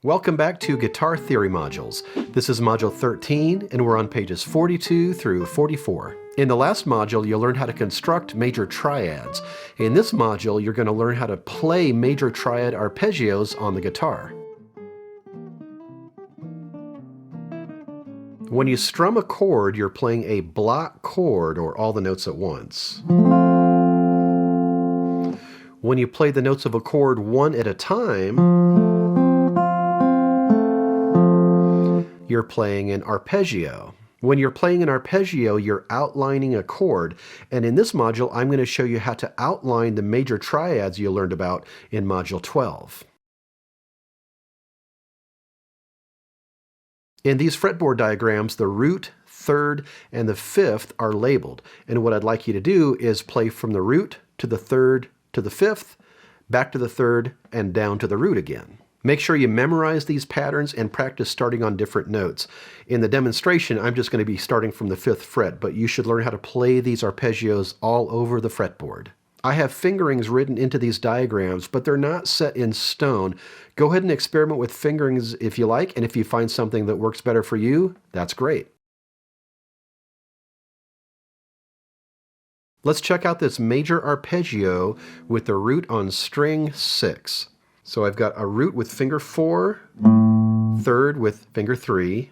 Welcome back to Guitar Theory Modules. This is Module 13, and we're on pages 42 through 44. In the last module, you'll learn how to construct major triads. In this module, you're going to learn how to play major triad arpeggios on the guitar. When you strum a chord, you're playing a block chord, or all the notes at once. When you play the notes of a chord one at a time, you're playing an arpeggio. When you're playing an arpeggio, you're outlining a chord, and in this module, I'm going to show you how to outline the major triads you learned about in Module 12. In these fretboard diagrams, the root, third, and the fifth are labeled, and what I'd like you to do is play from the root to the third to the fifth, back to the third, and down to the root again. Make sure you memorize these patterns and practice starting on different notes. In the demonstration, I'm just going to be starting from the 5th fret, but you should learn how to play these arpeggios all over the fretboard. I have fingerings written into these diagrams, but they're not set in stone. Go ahead and experiment with fingerings if you like, and if you find something that works better for you, that's great. Let's check out this major arpeggio with the root on string 6. So I've got a root with finger 4, third with finger 3,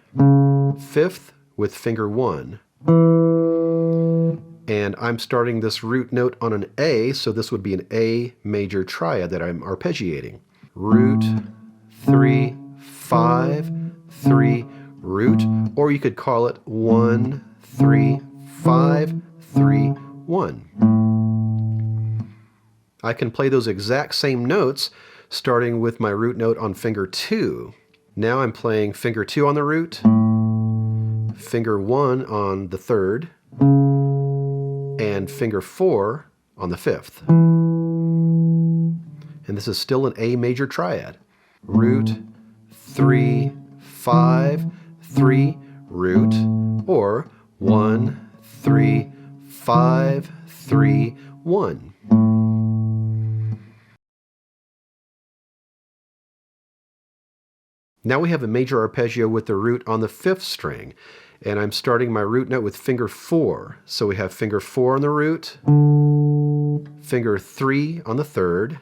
fifth with finger 1. And I'm starting this root note on an A, so this would be an A major triad that I'm arpeggiating. Root, 3, 5, 3, root, or you could call it 1, 3, 5, 3, 1. I can play those exact same notes starting with my root note on finger 2. Now I'm playing finger 2 on the root, finger 1 on the third, and finger 4 on the fifth. And this is still an A major triad. Root, 3, 5, 3, root, or 1, 3, 5, 3, 1. Now we have a major arpeggio with the root on the 5th string, and I'm starting my root note with finger 4. So we have finger 4 on the root, finger 3 on the third,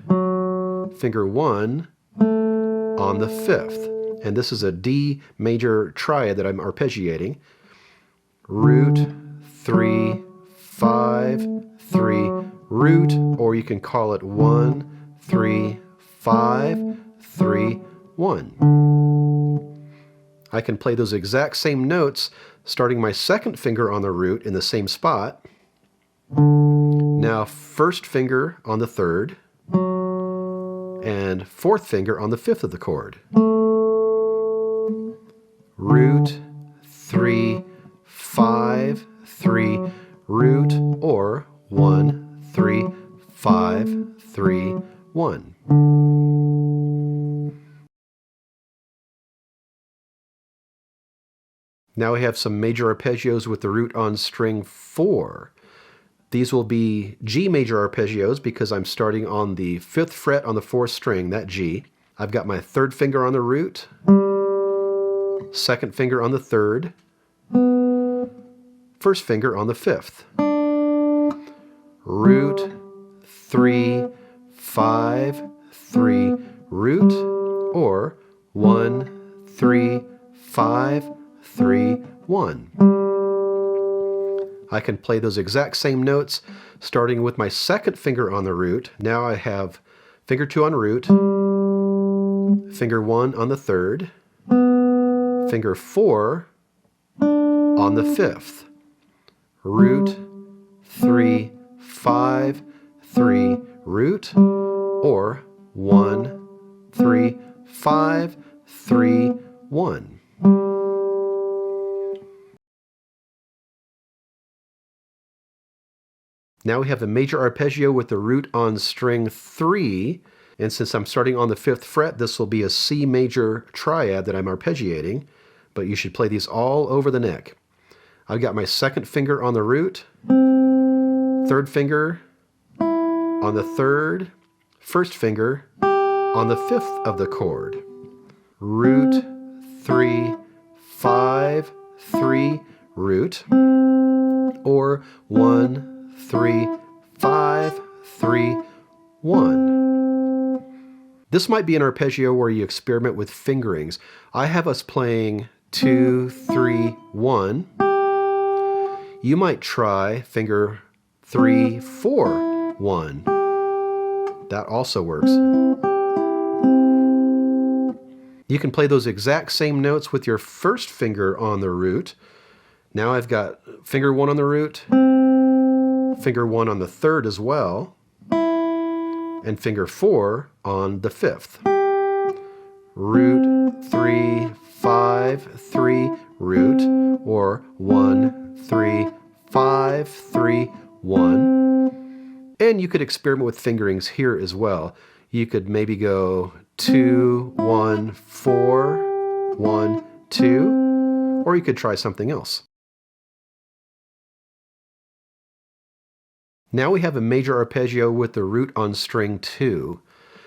finger 1 on the 5th. And this is a D major triad that I'm arpeggiating. Root, 3, 5, 3, root, or you can call it 1, 3, 5, 3, 1. I can play those exact same notes, starting my second finger on the root in the same spot. Now first finger on the third, and fourth finger on the fifth of the chord. Root, 3, 5, 3, root, or 1, 3, 5, 3, 1. Now we have some major arpeggios with the root on string 4. These will be G major arpeggios because I'm starting on the 5th fret on the 4th string, that G. I've got my third finger on the root, second finger on the third, first finger on the 5th. Root, 3, 5, 3, root, or 1, 3, 5, 3, 1. I can play those exact same notes starting with my second finger on the root. Now I have finger 2 on root, finger 1 on the third, finger 4 on the 5th. Root, 3, 5, 3, root, or 1, 3, 5, 3, 1. Now we have a major arpeggio with the root on string 3, and since I'm starting on the 5th fret, this will be a C major triad that I'm arpeggiating, but you should play these all over the neck. I've got my second finger on the root, third finger on the third, first finger on the fifth of the chord. root, 3, 5, 3, root, or 1, 3, 5, 3, 1. This might be an arpeggio where you experiment with fingerings. I have us playing 2, 3, 1. You might try finger 3, 4, 1. That also works. You can play those exact same notes with your first finger on the root. Now I've got finger 1 on the root, finger 1 on the third as well, and finger 4 on the fifth. Root, 3, 5, 3, root, or 1, 3, 5, 3, 1. And you could experiment with fingerings here as well. You could maybe go 2, 1, 4, 1, 2, or you could try something else. Now we have a major arpeggio with the root on string 2.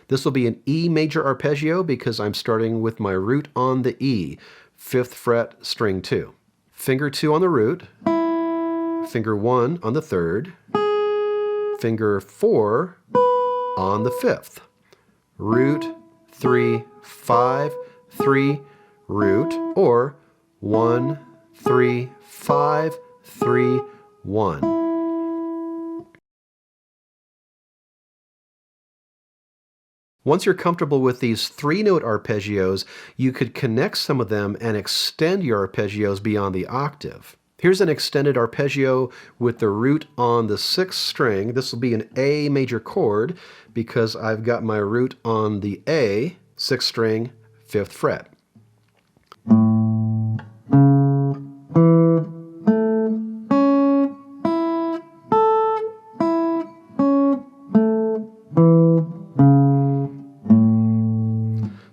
This will be an E major arpeggio because I'm starting with my root on the E, 5th fret, string 2. Finger 2 on the root, finger 1 on the third, finger 4 on the fifth. Root, 3, 5, 3, root, or 1, 3, 5, 3, 1. Once you're comfortable with these 3-note arpeggios, you could connect some of them and extend your arpeggios beyond the octave. Here's an extended arpeggio with the root on the 6th string. This will be an A major chord because I've got my root on the A, 6th string, 5th fret.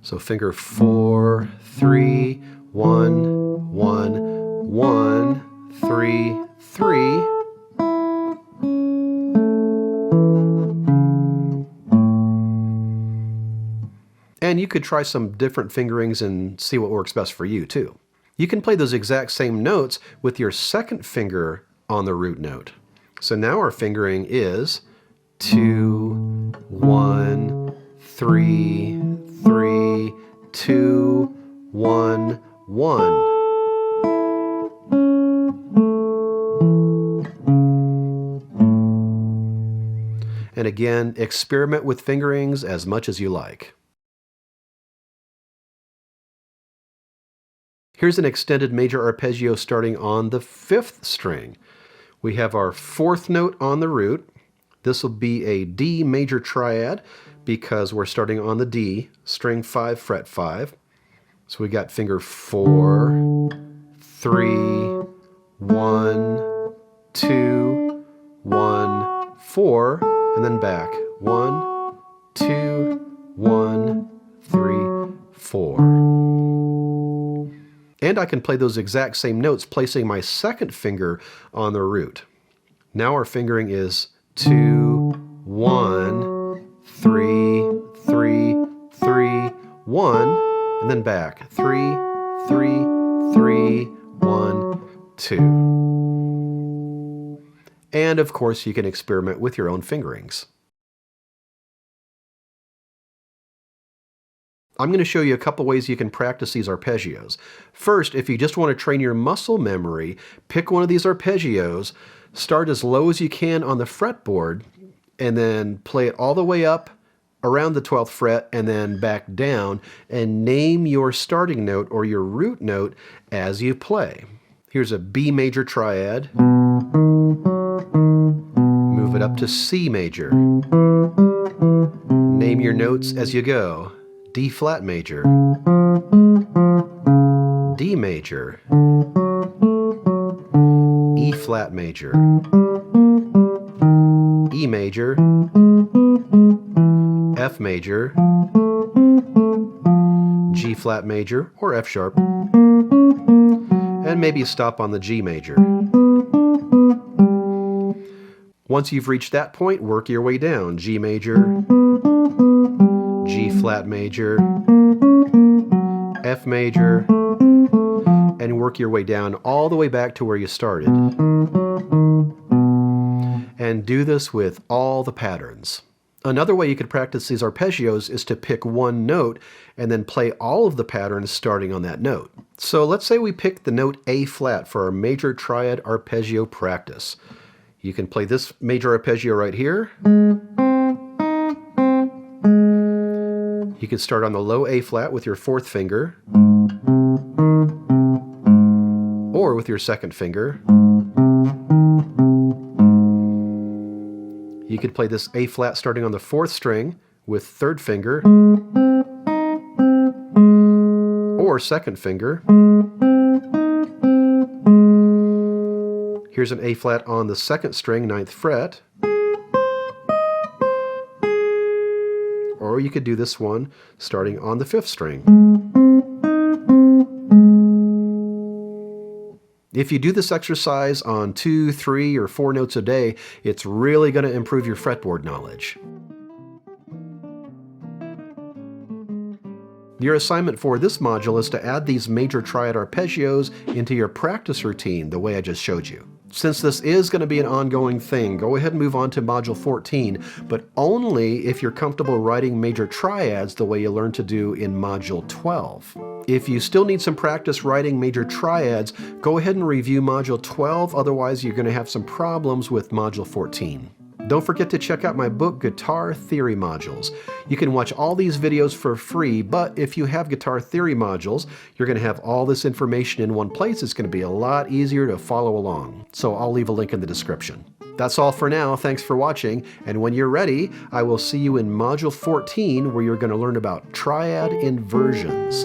So finger 4, 3, 1, 1, 1, 3, 3. And you could try some different fingerings and see what works best for you too. You can play those exact same notes with your second finger on the root note. So now our fingering is 2, 1, 3, 3, 2, 1, 1. And again, experiment with fingerings as much as you like. Here's an extended major arpeggio starting on the 5th string. We have our 4th note on the root. This will be a D major triad because we're starting on the D, string 5, fret 5. So we got finger 4, 3, 1, 2, 1, 4, and then back. 1, 2, 1, 3, 4. And I can play those exact same notes placing my second finger on the root. Now our fingering is 2, 1, 3, 3, 3, 1, and then back. 3, 3, 3, 1, 2. And of course, you can experiment with your own fingerings. I'm going to show you a couple ways you can practice these arpeggios. First, if you just want to train your muscle memory, pick one of these arpeggios, start as low as you can on the fretboard, and then play it all the way up around the 12th fret and then back down, and name your starting note or your root note as you play. Here's a B major triad. Move it up to C major. Name your notes as you go. D flat major, D major, E flat major, E major, F major, G flat major or F sharp, and maybe stop on the G major. Once you've reached that point, work your way down. G major, G flat major, F major, and work your way down all the way back to where you started. And do this with all the patterns. Another way you could practice these arpeggios is to pick one note and then play all of the patterns starting on that note. So let's say we pick the note A flat for our major triad arpeggio practice. You can play this major arpeggio right here. You can start on the low A flat with your fourth finger, or with your second finger. You could play this A flat starting on the fourth string with third finger, or second finger. Here's an A flat on the second string, 9th fret. Or you could do this one starting on the 5th string. If you do this exercise on 2, 3, or 4 notes a day, it's really going to improve your fretboard knowledge. Your assignment for this module is to add these major triad arpeggios into your practice routine the way I just showed you. Since this is going to be an ongoing thing, go ahead and move on to Module 14, but only if you're comfortable writing major triads the way you learned to do in Module 12. If you still need some practice writing major triads, go ahead and review Module 12, otherwise you're going to have some problems with Module 14. Don't forget to check out my book, Guitar Theory Modules. You can watch all these videos for free, but if you have guitar theory modules, you're going to have all this information in one place. It's going to be a lot easier to follow along. So I'll leave a link in the description. That's all for now. Thanks for watching. And when you're ready, I will see you in Module 14, where you're going to learn about triad inversions.